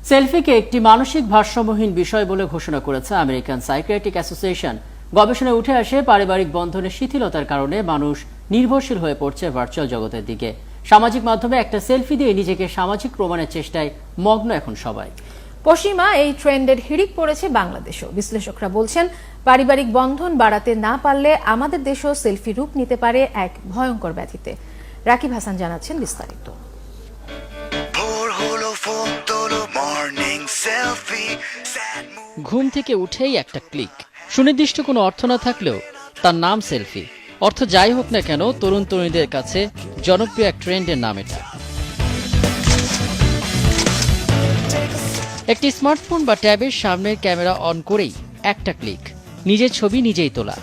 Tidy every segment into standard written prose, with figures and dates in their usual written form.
সেলফিকে একটি মানসিক ভারসাম্যহীন বিষয় বলে ঘোষণা করেছে আমেরিকান সাইকিয়াট্রিক অ্যাসোসিয়েশন। গবেষণায় উঠে আসে পারিবারিক বন্ধনের শিথিলতার কারণে মানুষ নির্ভরশীল হয়ে পড়ছে ভার্চুয়াল জগতের দিকে। সামাজিক মাধ্যমে একটা সেলফি দিয়ে নিজেকে সামাজিক প্রমাণের চেষ্টায় মগ্ন এখন সবাই। পশ্চিমা এই ট্রেন্ডের হিড়িক পড়েছে বাংলাদেশেও। বিশ্লেষকরা বলছেন, পারিবারিক বন্ধন বাড়াতে না পারলে আমাদের দেশও সেলফি রূপ নিতে পারে এক ভয়ঙ্কর ব্যাধিতে। রাকিব হাসান জানাচ্ছেন বিস্তারিত। ঘুম থেকে উঠেই একটা ক্লিক, সুনির্দিষ্ট কোনো অর্থ না থাকলেও তার নাম সেলফি। অর্থ যাই হোক না কেন, তরুণ তরুণীদের কাছে জনপ্রিয় এক ট্রেন্ডের নাম এটা। একটি স্মার্টফোন বা ট্যাবের সামনের ক্যামেরা অন করেই একটা ক্লিক, নিজের ছবি নিজেই তোলা।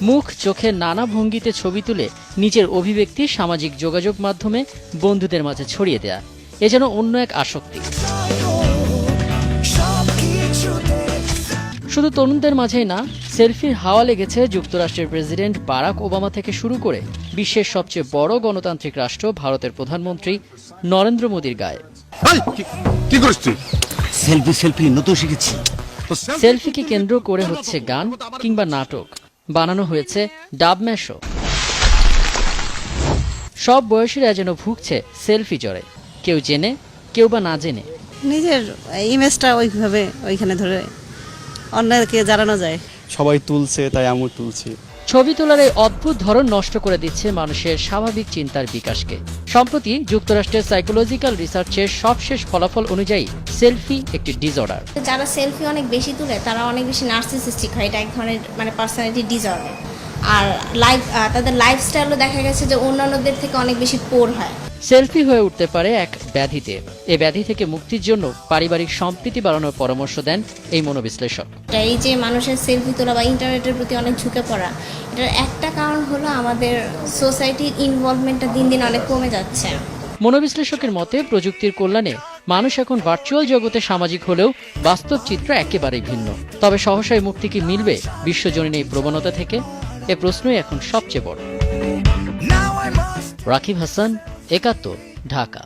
মুখ চোখের নানা ভঙ্গিতে ছবি তুলে নিজের অভিব্যক্তি সামাজিক যোগাযোগ মাধ্যমে বন্ধুদের মাঝে ছড়িয়ে দেয়া, এ যেন অন্য এক আসক্তি। শুধু তরুণদের মাঝেই না, সেলফির হাওয়া লেগেছে যুক্তরাষ্ট্রের প্রেসিডেন্ট বারাক ওবামা থেকে শুরু করে বিশ্বের সবচেয়ে বড় গণতান্ত্রিক রাষ্ট্র ভারতের প্রধানমন্ত্রী নরেন্দ্র মোদীর গায়ে। সেলফিকে কেন্দ্র করে হচ্ছে গান কিংবা নাটক, বানানো হয়েছে ডাবম্যাশও। সব বয়সীরা যেন ভুগছে সেলফি জ্বরে, কেউ জেনে কেউ বা না জেনে। নিজের ইমেজটা ওইখানে ধরে অন্যকে জানানো যায়। সবাই তুলছে, তাই আমিও তুলছি। ছবি তোলার এই অদ্ভুত ধরন নষ্ট করে দিচ্ছে মানুষের স্বাভাবিক চিন্তার বিকাশকে। সম্প্রতি যুক্তরাষ্ট্রের সাইকোলজিক্যাল রিসার্চের সবশেষ ফলাফল অনুযায়ী সেলফি একটি ডিসঅর্ডার। যারা সেলফি অনেক বেশি তুলে তারা অনেক বেশি নার্সিসিস্টিক হয়, এটা এক ধরনের পার্সোনালিটি ডিসঅর্ডার। আর তাদের লাইফস্টাইলও দেখা গেছে যে অন্যান্যদের থেকে অনেক বেশি পোর হয়। সেলফি হয়ে উঠতে পারে এক ব্যাধিতে। এই ব্যাধি থেকে মুক্তির জন্য পারিবারিক সম্প্রীতি বাড়ানোর পরামর্শ দেন এই মনোবিশ্লেষক। এই যে মানুষের সেলফি তোলা বা ইন্টারনেটের প্রতি অনেক ঝুঁকে পড়া, এটার একটা কারণ হলো আমাদের সোসাইটির ইনভলভমেন্টটা দিন দিন অনেক কমে যাচ্ছে। মনোবিশ্লেষকের মতে, প্রযুক্তির কল্যাণে মানুষ এখন ভার্চুয়াল জগতে সামাজিক হলেও বাস্তব চিত্র একেবারেই ভিন্ন। তবে সহসায় মুক্তি কি মিলবে বিশ্বজনীন এই প্রবণতা থেকে? এ প্রশ্নই এখন সবচেয়ে বড়। রাকিব হাসান, ৭১, ঢাকা।